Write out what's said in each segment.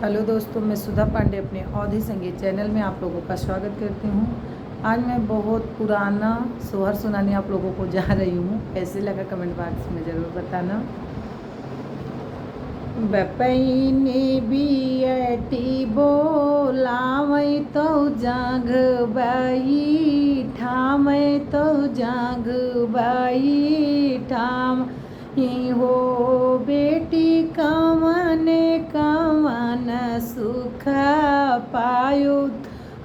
Hello दोस्तों, मैं सुधा पांडे अपने अवधी संगीत चैनल में आप लोगों का स्वागत करती हूँ। आज मैं बहुत पुराना सोहर सुनाने आप लोगों को जा रही हूँ। कैसे लगा कमेंट बॉक्स में ज़रूर बताना। बपैने बियटी बोलावै तो जाग बाई ठामै तो जाग बाई ठाम हो बेटी कमने कमन सुख पायो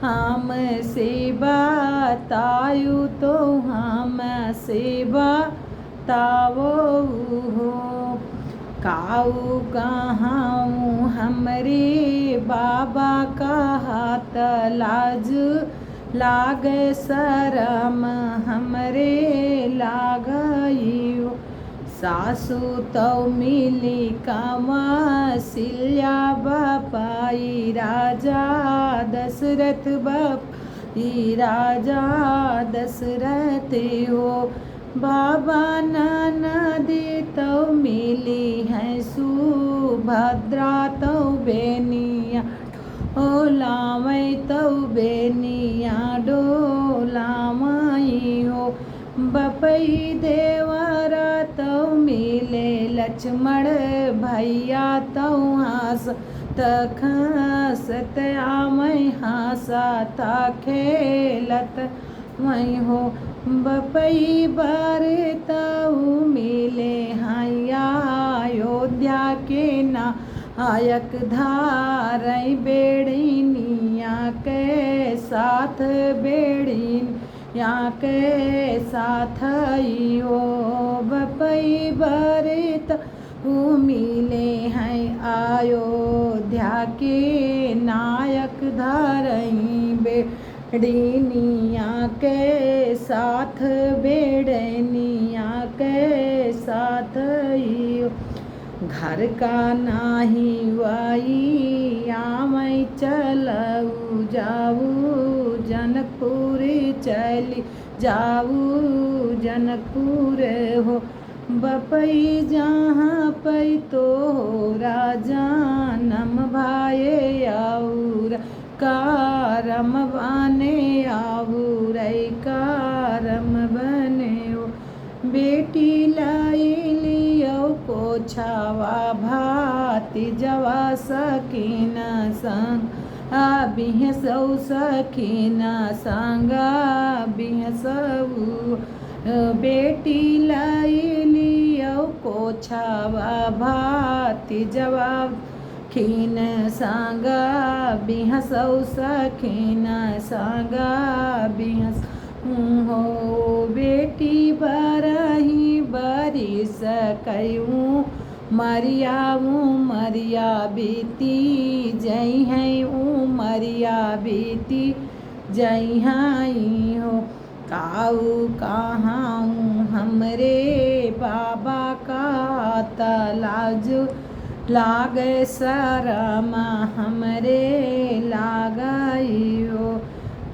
हम से बतायु तो हम से बतावो हो काऊ कहाँ हमरे बाबा का हाथ लाज लागे शरम हमरे लागई सासु तो मिली कमसिल्या बपाई राजा दशरथ बपाई राजा दशरथ हो बाबा ननदी तो मिली है सुभद्रा तो बेनिया डोलावै तो बेनिया डोलावई हो बपई देवरा तो मिले लक्ष्मण भैया तो हास तखसत आमय हासा था खेलत मई हो बपई बार तऊ मिले हैया अयोध्या के नायक धारई बेड़िनिया के साथ बेड़िनिया के साथ हो बपई बार तऊ मिले हैं अयोध्या के नायक धारई बेड़िनिया के साथ बेड़निया के साथ ही घर का नाही वाई आमय चलऊ जाऊ जनकपुर चली जाऊ जनकपुर हो बपई जहाँ पै तो राजा नम भाए आऊर कारम बने आऊर कारम बने हो बेटी लाई लियो को छावा भाती जवा सकीन संग बिह सौ सकीन संग बिह सऊ बेटी लाई लियो को छावा भाती जवाब खीन सांगा बिहसौ सखीन सांगा बिहस हो बेटी बरही बरिस कयूँ मरिया बीती जई हैं मरिया बीती जई हैं हो काऊ कहाँ हमरे बाबा का तलाज लागे शरम हमरे लागई हो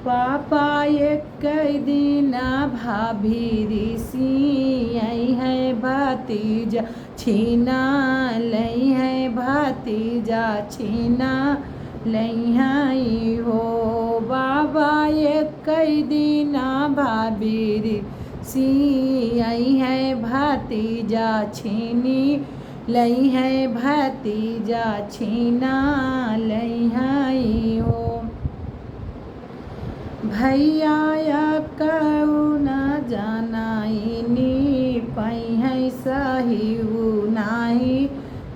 पापा एक दिन भाभी ऋषि आई है भतीजा छीना लई है भतीजा छीना लई है हो बाबा एक दिन भाभी ऋषि आई है भतीजा छीनी लई है भतीजा छीना लई है हो भैया कऊ न जानाई पई है सहिऊ नाही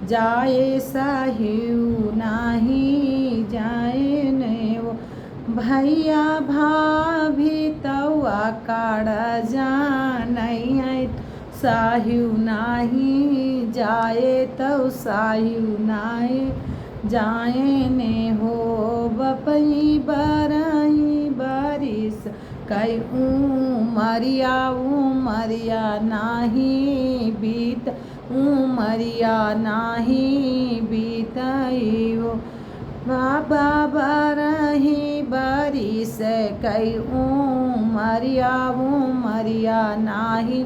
जाए सहिऊ नाही जाए ने वो भैया भाभी तवा काड़ जानई है साहिऊ नाही जाए तो साहिऊ नाही जाए ने हो बपई बरही बारिश कई उमरिया नाही बीत उमरिया नाही बीतई हो बाबा बरही बारिश कई उमरिया नाही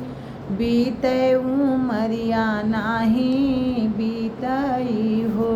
बीते उमरिया नाही बीतई हो।